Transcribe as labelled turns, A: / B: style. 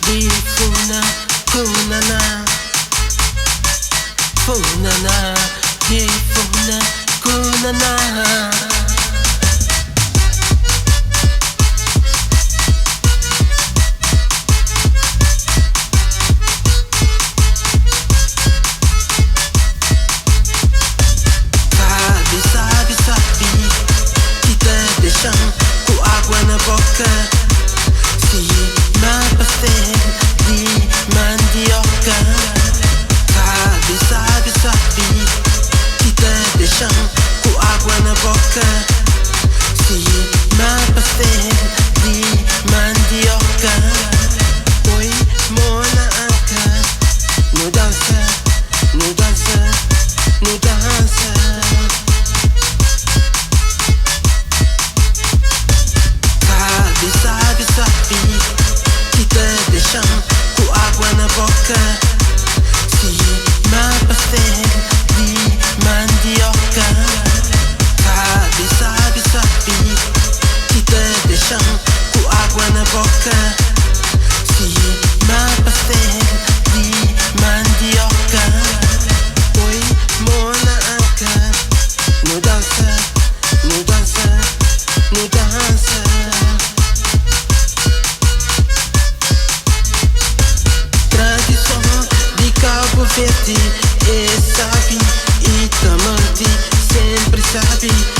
A: di funa, kunana, funana, di funa, kunana. Com água na boca, sim, mas pastel de mandioca. Sabe, que te deixam com água na boca, sim, mas pastel de mandioca. Oi, mona anca, no dança, no dança, no dança. Sabe, que te deixam com água na boca, sim, mas pastel de mandioca. Sabe, que te deixam com água na boca, sim, mas pastel de mandioca. Oi, mona anca, no dança, no dança, no dança. Cabo Verde, e sabe, e tamante, sempre sabe.